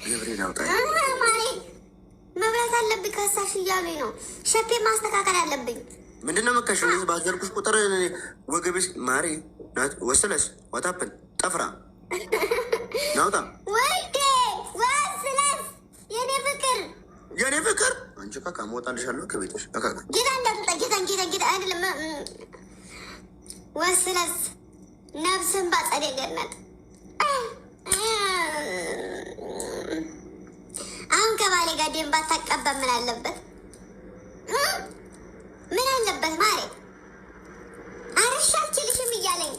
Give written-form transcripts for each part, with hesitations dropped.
ገብርኤል አውጣኝ። መብላት አለብኝ። ከሳሽ እያሉኝ ነው። ሸፔ ማስተካከል አለብኝ። ምንድነው መካሽ? ባዘርኩሽ ቁጥር ወገቤስ ማሪ ወስለስ ዋታፕን ጠፍራ ናውጣ ወይዴ ወስለስ የኔ ፍቅር አንቺ ካካ ሞጣልሻለሁ ከቤትሽ ካካ ጌታ እንዳትመጣ ጌታ አይደለም። ወስለስ ነፍስን ባጸደ ገነት አሁን ከባሌ ጋር ደም ባታቀባ ምን አለበት? ምን አለበት? ማሬ አርሻችልሽም እያለኝ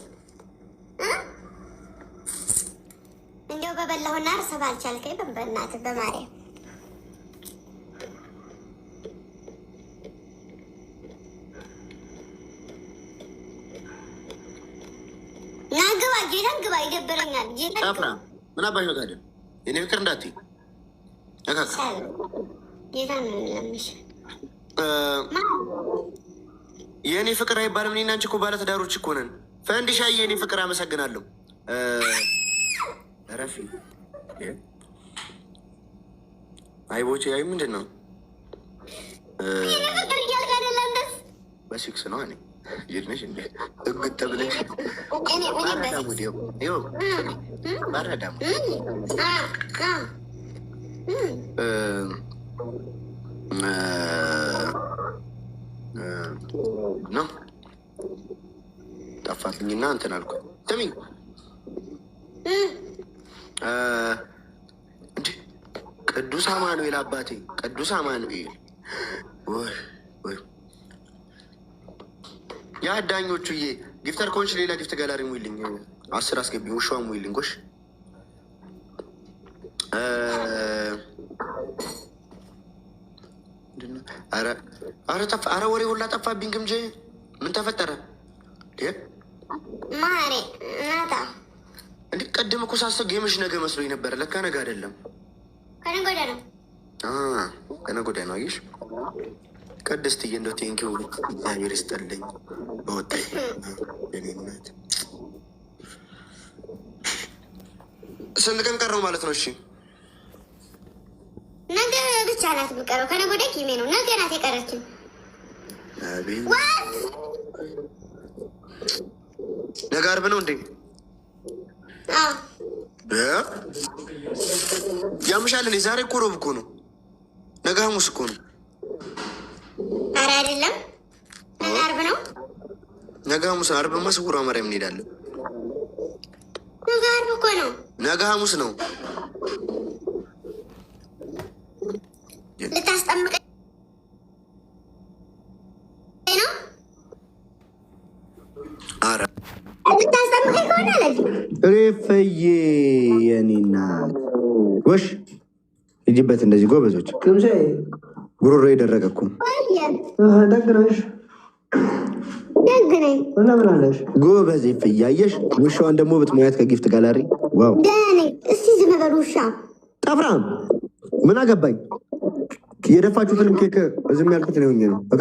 እንደው በበላሁና እርስ ባልቻልከኝ በእናትህ በማርያም ናግባ ጌታን ግባ ይደብረኛል። ጠፍራ ምን አባሽ ነው ታዲያ? የኔ ፍቅር እንዳትዪ የእኔ ፍቅር አይባልም። እኔና አንቺ እኮ ባለትዳሮች እኮ ነን። ፈንዲሻዬ የኔ ፍቅር አመሰግናለሁ። ረፊ አይቦቼ አይ ምንድን ነው በሲክስ ነው እኔ ይድነሽ እንዴ እግጥ ብለሽ ባረዳሙ ነው ጠፋትኝና እንትን አልኩ። ስሚኝ እንዴ ቅዱስ አማኑኤል አባቴ ቅዱስ አማኑኤል የአዳኞቹዬ ጊፍተር ከሆንሽ ሌላ ጊፍት ጋላሪ ሙይልኝ 10 አስገቢ ውሻዋ ሙይልኝ ጎሽ አረ ወሬ ሁላ ጠፋብኝ። ግምጄ ምን ተፈጠረ? ማሬ ናታ እንዴ ቅድም እኮ ሳስብ ጌምሽ ነገ መስሎኝ ነበረ። ለካ ነገ አይደለም፣ ከነገ ወዲያ ነው። ከነገ ወዲያ ነው። አየሽ ቅድስትዬ፣ እንደው ቴንኪው እግዚአብሔር ይስጠልኝ። በወጣኝ የኔነት ስንት ቀን ቀረው ማለት ነው? እሺ ነገ ብቻ ናት የምቀረው። ከነገ ወዲያ ኪሜ ነው። ነገ ናት የቀረችኝ። ነገ ዓርብ ነው እንዴ? ያምሻል። ዛሬ እኮ ሮብ እኮ ነው። ነገ ሐሙስ እኮ ነው። ኧረ አይደለም፣ ነገ ዓርብ ነው። ነገ ሐሙስ። ዓርብማ ስውሯ ማርያም እንሄዳለን። ነገ ዓርብ እኮ ነው። ነገ ሐሙስ ነው። ልታስጠምቀኝ ነው? ኧረ ልታስጠምቀኝ ከሆነ አለች ሬፈዬ የኔ እናት ጎሽ ሂጂበት። እንደዚህ ጎበዞች። ጉሮሮ የደረቀ እኮ ደግነሽ ደግነኝ እና ምናለሽ ጎበዝ ፌዬ። አየሽ ውሻዋን ደግሞ ብትሞያት ከጊፍት ጋላሪ ዋው ደኔ። እስቲ ዝም በል ውሻ ጠፍራም ምን አገባኝ? የደፋችሁትን ኬክ ዝም ያልኩት ነው ሆኜ ነው። በቃ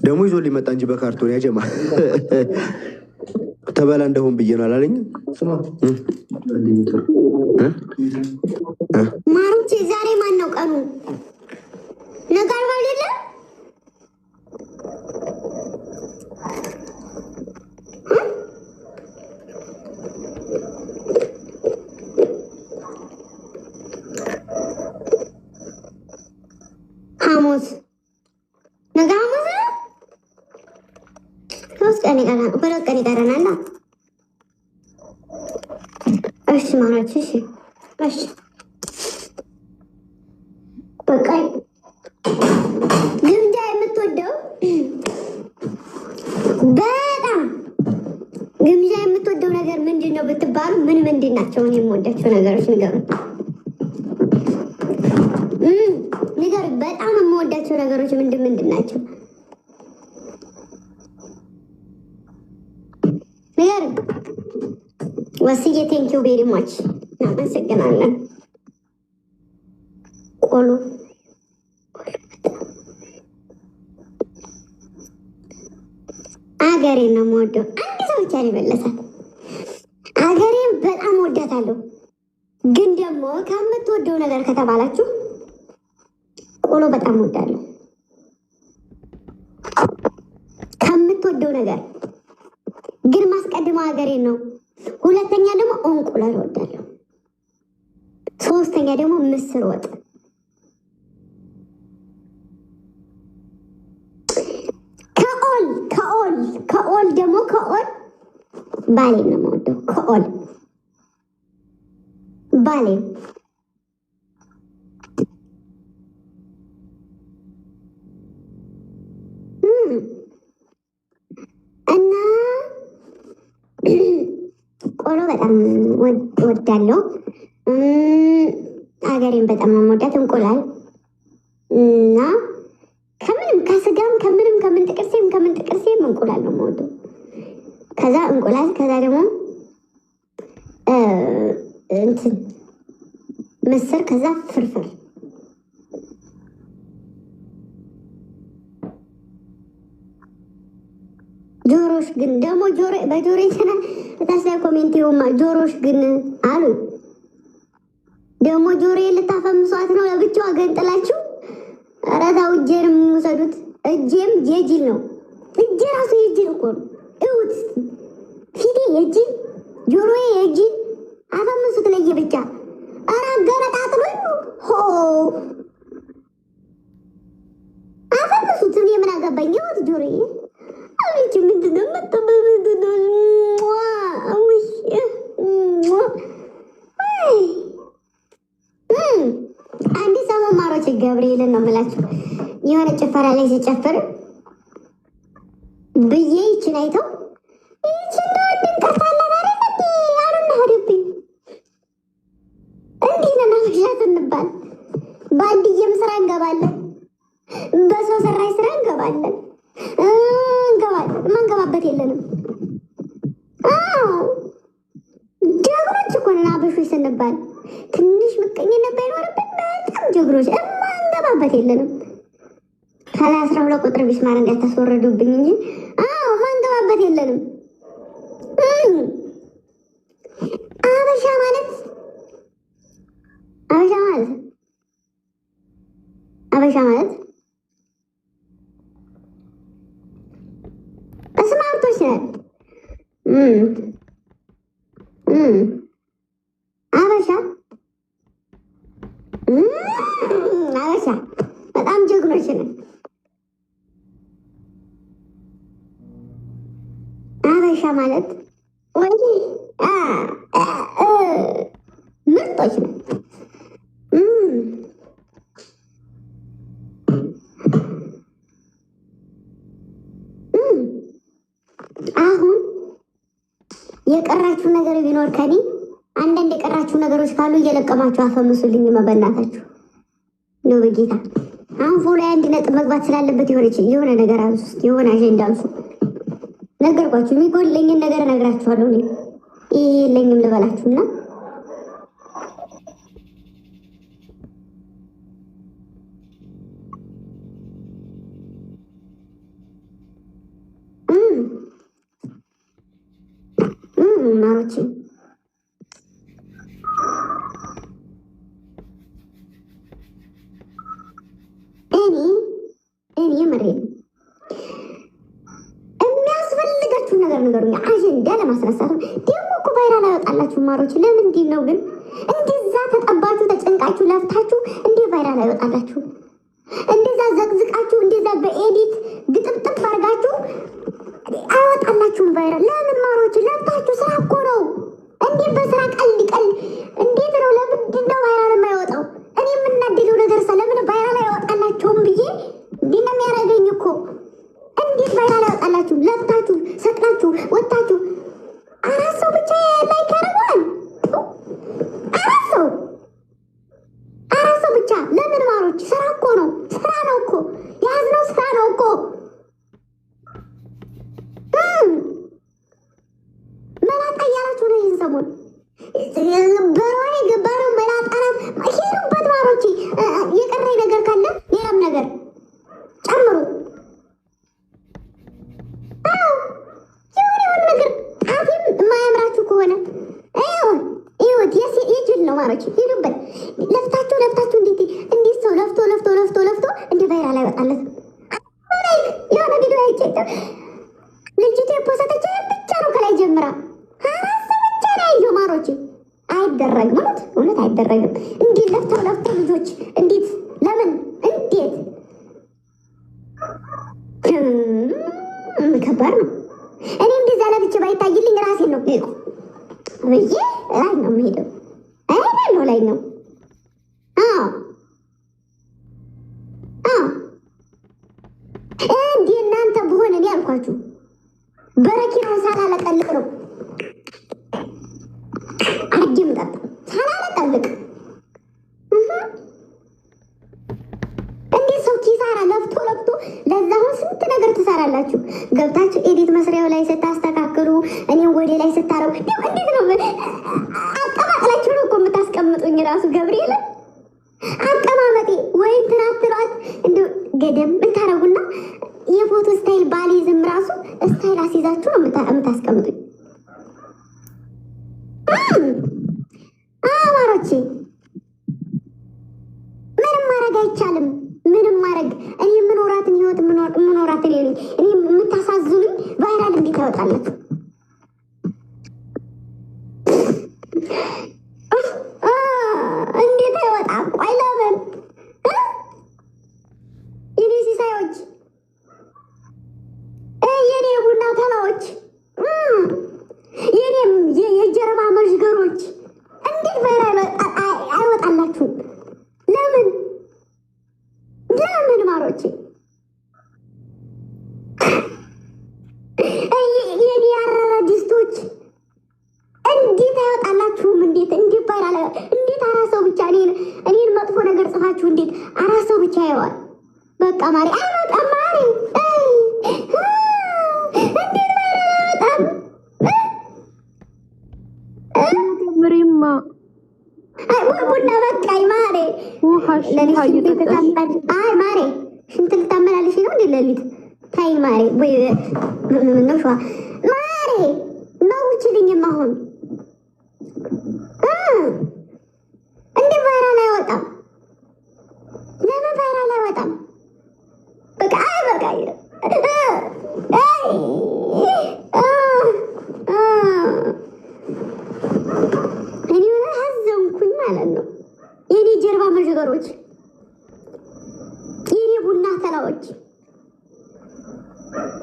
ደግሞ ይዞ ሊመጣ እንጂ በካርቶን ያጀማ ተበላ እንደሆን ብዬ ነው አላለኝ። ማሩቼ ዛሬ ማን ነው ቀኑ? ነገ ዓርብ አይደለ? ሐሙስ ነገ ሐሙስ ነው። 3 ቀን ይቀረናል። 2 ቀን ይቀረናል። እሺ ማራች እሺ እሺ በቃ ግምጃ የምትወደው በጣም ግምጃ የምትወደው ነገር ምንድን ነው ብትባሉ ምን ምንድን ናቸው? እኔ የምወዳቸው ነገሮች ንገሩ ንገሩ። በጣም የምወዳቸው ነገሮች ምንድን ናቸው? ንገሩ። ወስዬ ቴንኪው ቬሪ ማች እናመሰግናለን። ቆሎ አገሬን ነው የምወደው። አንድ ሰው ብቻ ነው የመለሳት። አገሬን በጣም ወዳታለሁ። ግን ደግሞ ከምትወደው ነገር ከተባላችሁ ቆሎ በጣም እወዳለሁ። ከምትወደው ነገር ግን ማስቀድመው ሀገሬን ነው። ሁለተኛ ደግሞ እንቁላል እወዳለሁ። ሶስተኛ ደግሞ ምስር ወጥ። ከኦል ደግሞ ባሌን ነው የምወደው። ከኦል ባሌን እና ቆሎ በጣም ወዳለሁ። ሀገሬን በጣም የምወዳት እንቁላል እና ከምንም ከስጋም ከምን ጥቅርሴም እንቁላል ነው የምወደው። ከዛ እንቁላል፣ ከዛ ደግሞ እንትን ምስር፣ ከዛ ፍርፍር። ጆሮሽ ግን ደግሞ በጆሮ ይችላል እታች ላይ ኮሜንት ይሁማ። ጆሮሽ ግን አሉ ደግሞ ጆሮ ልታፈምሷት ነው ለብቻዋ ገንጥላችሁ። ኧረ ተው እጄንም ውሰዱት። እጄም የጅል ነው። እጄ ራሱ የጅል እኮ ነው። እውት ፊቴ የጅል ጆሮዬ የጅል አፈምሱት ለየብቻ። ኧረ አገረጣጥሎኝ ሆ አፈምሱት። እኔ ምን አገባኝ? እውት ጆሮዬ አቤት ምንድነው አንድ ሰሞን ማሮች ገብርኤልን ነው የምላችሁ የሆነ ጭፈራ ላይ ሲጨፍር ብዬ ይችን አይተው ይችን ድንቀርታለን አሉና ሄዱብኝ። እንዲህ ነው ናፍሻት እንባል። በአንድዬም ስራ እንገባለን፣ በሰው ሰራሽ ስራ እንገባለን። ማንገባበት የለንም። ጀግኖች እኮ ነን አበሾች ስንባል። ትንሽ ምቀኝነት ባይኖርብን በጣም ጀግኖች። ማንገባበት የለንም። ከላይ 12 ቁጥር ቢስማር እንዳታስወረዱብኝ እንጂ ማንገባበት የለንም። አበሻ ማለት ስማርቶች ነን። አበሻ በጣም ጀግኖች ነን። አበሻ ማለት ወይ ምርጦች ነን። አሁን የቀራችሁ ነገር ቢኖር ከኔ አንዳንድ የቀራችሁ ነገሮች ካሉ እየለቀማችሁ አፈምሱልኝ። መበናታችሁ ነው በጌታ። አሁን ፎሎ አንድ ነጥብ መግባት ስላለበት የሆነ ነገር አንሱ፣ የሆነ አጀንዳ አንሱ። ነገርኳችሁ። የሚጎለኝን ነገር እነግራችኋለሁ። እኔ ይሄ የለኝም ልበላችሁና ማሮቼ እኔ መሬት የሚያስፈልጋችሁ ነገር ንገሩኝ። አጀንዳ ለማስነሳት ደግሞ እኮ ቫይራል አይወጣላችሁ ማሮች። ለምንድን ነው ግን እንደዛ ተጠባችሁ ተጨንቃችሁ ለፍታችሁ እንዴ ቫይራል አይወጣላችሁ? እንደዛ ዘቅዝቃችሁ እንደዛ በኤዲት ግጥምጥም አድርጋችሁ አይወጣላችሁም ቫይራል። ለምን ማሮች? ለፍታችሁ ስራ እኮ ነው። እንዴት በስራ ቀል እንዴት ነው? ለምንድን ነው ቫይራል የማይወጣው? እኔ የምናደደው ነገር ለምን ቫይራል አይወጣላችሁም ብዬ ዲና የሚያደርገኝ እኮ እንዴት ቫይራል አይወጣላችሁም? ለፍታችሁ ሰቅላችሁ ወጣችሁ። 4 ሰው ብቻ ላይክ ያደርገዋል። 4 ሰው ብቻ ለምን ማሮች? ስራ እኮ ነው። ስራ ነው እኮ የያዝነው ስራ ነው እኮ። መላጣ እያላችሁ ነው ይህን ሰሞን በሯን የገባ ነው። መላጣ ናት። ሄዱበት ማሮች። የቀረኝ ነገር ካለ ሌላም ነገር ጨምሩ። የሆነ ነገር ጣፊም የማያምራችሁ ከሆነ ይሁት የጅል ነው ማሮች ሄዱበት። ለፍታችሁ እንዴት ሰው ለፍቶ እንደ ቫይራል አይወጣለት። የሆነ ቪዲዮ አይቼ ልጅቱ የፖሰተች ብቻ ነው ከላይ ጀምራ ሀራስ ብቻ ነው ያየው ማሮች። አይደረግም እውነት አይደረግም። እንዴት ለፍተው ልጆች እንዴት ለምን እንዴት ከባድ ነው። እኔ እንደዛ ለብቻ ባይታይልኝ ራሴን ነው ብዬ ላይ ነው የምሄደው። አይደል ላይ ነው እንዴ እናንተ በሆነ እኔ አልኳችሁ በረኪናውን ሳላለቀልቅ ነው አጅም ጠጣ ሳላለቀልቅ እንዴት ሰው ኪሳራ ለፍቶ ለዛሁን ስንት ነገር ትሰራላችሁ። ገብታችሁ ኤዲት መስሪያው ላይ ስታስተካክሉ እኔም ወደ ላይ ስታረው እንዴት ነው አቀማጥላችሁ ነው እኮ የምታስቀምጡኝ። ራሱ ገብርኤል አቀማመጤ ወይም ትናትሯት እንደ ገደም ምታረጉና የፎቶ ስታይል ባሊዝም ራሱ ስታይል አስይዛችሁ ነው የምታስቀምጡኝ። አማሮቼ ምንም ማድረግ አይቻልም። ምንም ማድረግ እኔ የምኖራትን ህይወት የምኖራትን እኔ የምታሳዝኑኝ ቫይራል እንዴት ያወጣላችሁ? እንዴት አይወጣም? ቆይ ለምን የኔ ሲሳዮች የኔ ቡና ተላዎች የኔ የጀርባ መዥገሮች እንዴት ቫይራል አይወጣላችሁም? ለምን ማሮቼ የኔ ያረረ ዲስቶች እንዴት አይወጣላችሁም? እንዴት ባይራለ እንዴት አራሰው ብቻ እኔን መጥፎ ነገር ጽፋችሁ እንዴት አራሰው ብቻ ያዋል? በቃ ማሪ አይወጣም። ማሪ እንዴት ባይራለ አይወጣም? ምሪማ ቡና በቃኝ ማሬ። አይ ማሬ ሽንት ልታመላልሽ ነው እንዴ? ሌሊት ታይ ማሬ ወይ ነው ሸዋ ማሬ ነው ውችልኝም። አሁን እንዴ ቫይራል አይወጣም? ለምን ቫይራል አይወጣም? በቃ አይ በቃ እኔ ሀዘንኩኝ ማለት ነው። የኔ ጀርባ መዥገሮች፣ የኔ ቡና ተላዎች፣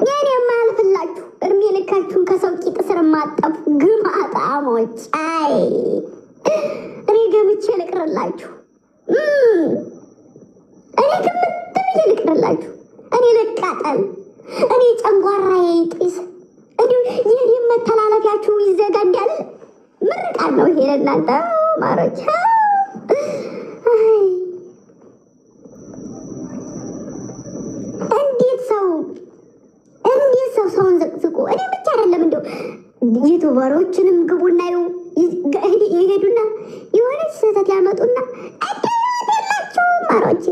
የኔ የማያልፍላችሁ እድሜ ልካችሁን ከሰው ቂጥ ስር ማጠፉ ግማጣሞች። አይ እኔ ገብቼ ልቅርላችሁ፣ እኔ ግምት ብዬ ልቅርላችሁ፣ እኔ ልቃጠል፣ እኔ ጨንጓራዬ ይጢስ፣ እንዲሁ የኔ መተላለፊያችሁ ይዘጋ እንዳለ ምርቃት ነው ይሄ ለእናንተ ማሮች። እንዴት ሰው ሰውን ዘቅዝቁ። እኔ ብቻ አይደለም እንደው ዩቱበሮችንም ግቡና ይሄዱና የሆነች ስህተት ያመጡና አደላችሁ ማሮች